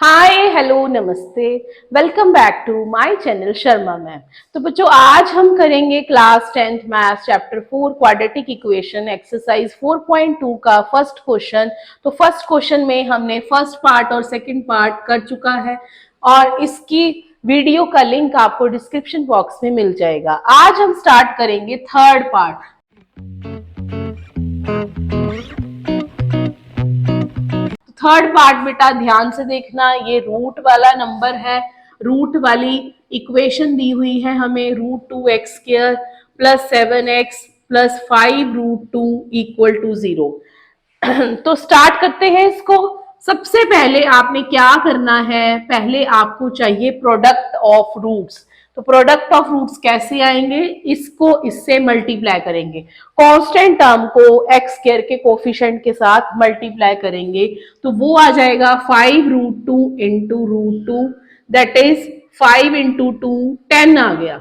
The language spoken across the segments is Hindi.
हाय हेलो नमस्ते। Welcome back to my channel Sharma ma'am. तो बच्चों आज हम करेंगे class 10th maths chapter 4 quadratic equation exercise 4.2 का फर्स्ट क्वेश्चन। तो फर्स्ट क्वेश्चन में हमने फर्स्ट पार्ट और सेकंड पार्ट कर चुका है और इसकी वीडियो का लिंक आपको डिस्क्रिप्शन बॉक्स में मिल जाएगा। आज हम स्टार्ट करेंगे थर्ड पार्ट। थर्ड पार्ट बेटा ध्यान से देखना, ये रूट वाला नंबर है, रूट वाली इक्वेशन दी हुई है हमें √2x² plus 7x plus 5√2 equal to 0। तो स्टार्ट करते हैं इसको। सबसे पहले आपने क्या करना है, पहले आपको चाहिए प्रोडक्ट ऑफ रूट्स। तो प्रोडक्ट ऑफ रूट्स कैसे आएंगे, इसको इससे मल्टीप्लाई करेंगे, कांस्टेंट टर्म को x² के कोफिशिएंट के साथ मल्टीप्लाई करेंगे तो वो आ जाएगा 5√2 इंटू √2 दैट इज 5 इंटू 2 10 आ गया।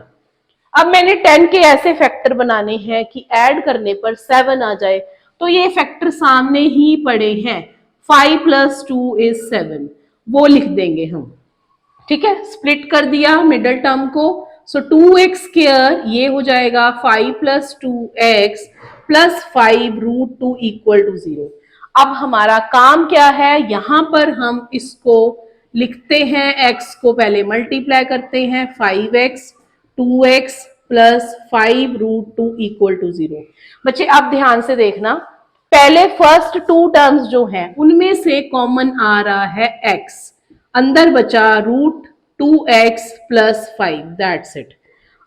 अब मैंने 10 के ऐसे फैक्टर बनाने हैं कि ऐड करने पर 7 आ जाए, तो ये फैक्टर सामने ही पड़े हैं। 5 + 2 = 7, वो लिख देंगे हम। ठीक है, स्प्लिट कर दिया मिडल टर्म को। सो 2x² ये हो जाएगा 5 + 2x प्लस 5√2 इक्वल टू 0। अब हमारा काम क्या है, यहां पर हम इसको लिखते हैं, x को पहले मल्टीप्लाई करते हैं 5x 2x plus 5√2 equal to 0। बच्चे अब ध्यान से देखना, पहले फर्स्ट टू टर्म्स जो हैं उनमें से कॉमन आ रहा है x, अंदर बचा √2x प्लस 5, दैट्स इट।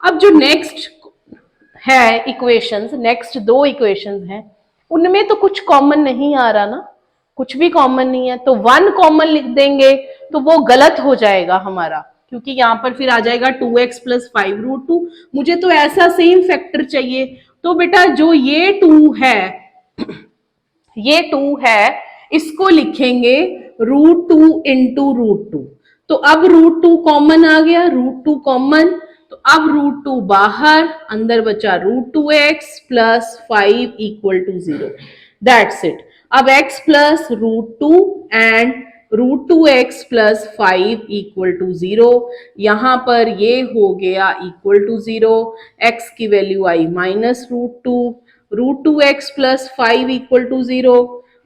अब जो नेक्स्ट है इक्वेशंस, नेक्स्ट दो इक्वेशंस हैं, उनमें तो कुछ कॉमन नहीं आ रहा ना, कुछ भी कॉमन नहीं है, तो 1 कॉमन लिख देंगे तो वो गलत हो जाएगा हमारा, क्योंकि यहाँ पर फिर आ जाएगा 2x प्लस 5√2। मुझे तो ऐसा सेम फैक्टर चाहिए, तो बेटा जो ये 2 है ये 2 है, इसको लिखेंगे √2 इंटू √2। तो अब √2 कॉमन आ गया, √2 कॉमन, तो अब √2 बाहर, अंदर बचा √2x plus 5 equal to 0, that's it. अब x plus √2 and √2x plus 5 equal to 0, यहां पर ये हो गया इक्वल टू 0, x की वैल्यू आई -√2, √2x plus 5 equal to 0,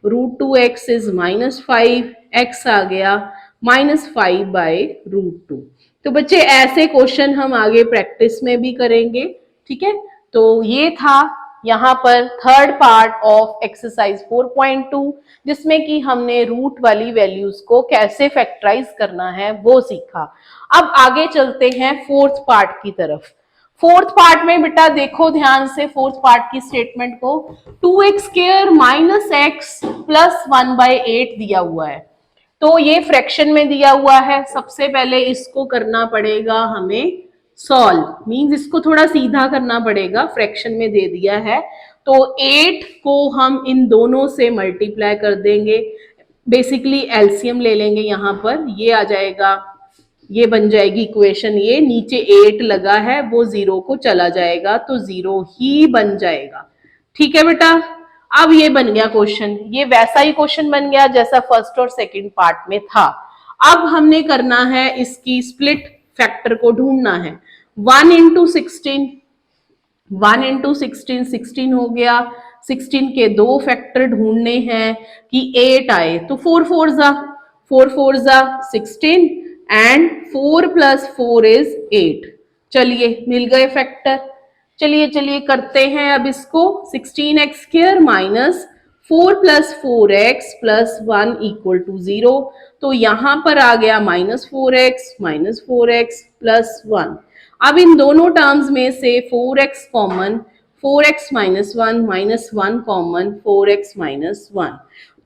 √2x is -5, x आ गया -5/√2। तो बच्चे ऐसे क्वेश्चन हम आगे प्रैक्टिस में भी करेंगे। ठीक है, तो ये था यहाँ पर थर्ड पार्ट ऑफ एक्सरसाइज 4.2, जिसमें कि हमने रूट वाली वैल्यूज को कैसे फैक्टराइज करना है वो सीखा। अब आगे चलते हैं फोर्थ पार्ट की तरफ। फोर्थ पार्ट में बेटा देखो ध्यान से, फोर्थ पार्ट की स्टेटमेंट को, 2x² माइनस x प्लस 1/8 दिया हुआ है, तो ये फ्रैक्शन में दिया हुआ है। सबसे पहले इसको करना पड़ेगा हमें सॉल्व, मींस इसको थोड़ा सीधा करना पड़ेगा, फ्रैक्शन में दे दिया है तो 8 को हम इन दोनों से मल्टीप्लाई कर देंगे, बेसिकली एलसीएम ले लेंगे, यहाँ पर ये आ जाएगा, ये बन जाएगी इक्वेशन, ये नीचे 8 लगा है वो 0 को चला जाएगा तो 0 ही बन जाएगा। ठीक है बेटा, अब ये बन गया क्वेश्चन, ये वैसा ही क्वेश्चन बन गया जैसा फर्स्ट और सेकंड पार्ट में था। अब हमने करना है इसकी स्प्लिट फैक्टर को ढूंढना है। 1 इंटू 16, 1 इंटू 16 16 हो गया, 16 के दो फैक्टर ढूंढने हैं कि 8 आए, तो 4 4 जा 16 एंड 4 + 4 = 8। चलिए मिल गए फैक्टर। चलिए करते हैं अब इसको, 16x² minus 4 + 4x plus 1 equal to 0, तो यहां पर आ गया -4x प्लस 1। अब इन दोनों टर्म्स में से 4x common, 4x - 1 common, 4x - 1,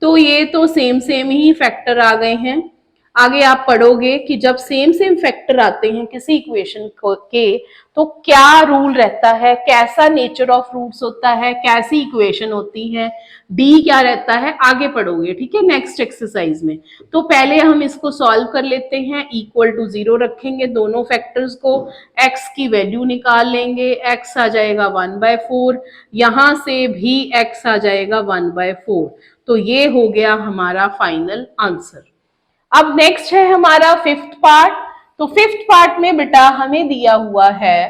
तो ये तो सेम ही फैक्टर आ गए हैं। आगे आप पढ़ोगे कि जब सेम फैक्टर आते हैं किसी इक्वेशन के, तो क्या रूल रहता है, कैसा नेचर ऑफ रूट्स होता है, कैसी इक्वेशन होती है, डी क्या रहता है, आगे पढ़ोगे। ठीक है, नेक्स्ट एक्सरसाइज में। तो पहले हम इसको सॉल्व कर लेते हैं, इक्वल टू 0 रखेंगे दोनों फैक्टर्स को, x की वैल्यू निकाल लेंगे, x आ जाएगा 1/4, यहां से भी x आ जाएगा 1/4, तो ये हो गया हमारा फाइनल आंसर। अब नेक्स्ट है हमारा फिफ्थ पार्ट। तो फिफ्थ पार्ट में बेटा हमें दिया हुआ है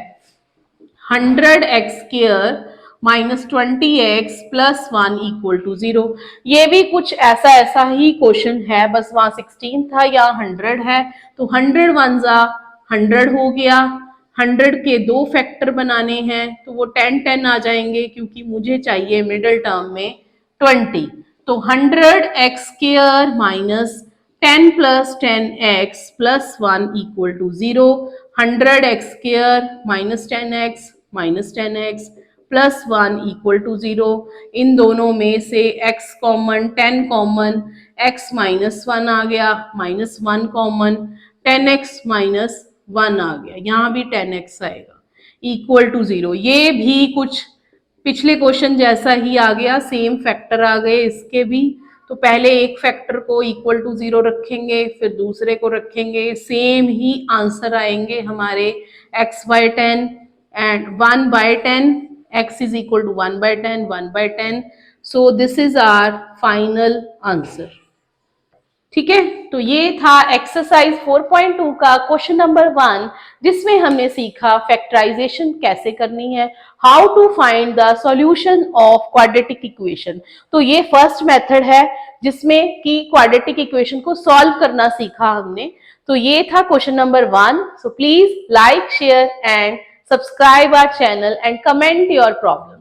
100x² minus 20x plus 1 equal to 0। ये भी कुछ ऐसा ऐसा ही क्वेश्चन है, बस वहां 16 था, या 100 है। तो 100 वन जा 100 हो गया। 100 के दो फैक्टर बनाने हैं तो वो 10 आ जाएंगे, क्योंकि मुझे चाहिए मिडिल टर्म में 20। तो 100x² minus 10 plus 10x plus 1 equal to 0। 100x² minus 10x minus 10x plus 1 equal to 0। इन दोनों में से x common, 10 common, x minus 1 आ गया, माइनस 1 कॉमन, 10x माइनस 1 आ गया, यहाँ भी 10x आएगा, इक्वल टू 0। ये भी कुछ पिछले क्वेश्चन जैसा ही आ गया, सेम फैक्टर आ गए इसके भी। तो पहले एक फैक्टर को इक्वल टू 0 रखेंगे, फिर दूसरे को रखेंगे, सेम ही आंसर आएंगे हमारे x/10 and 1/10, x is equal to 1/10, 1/10। So this is our final answer. ठीक है, तो ये था एक्सरसाइज 4.2 का क्वेश्चन नंबर 1, जिसमें हमने सीखा फैक्टराइजेशन कैसे करनी है, how to find the solution of quadratic equation. तो ये फर्स्ट मेथड है जिसमें कि क्वाड्रेटिक इक्वेशन को सॉल्व करना सीखा हमने। तो ये था question number 1। So please like, share and subscribe our channel and comment your problem.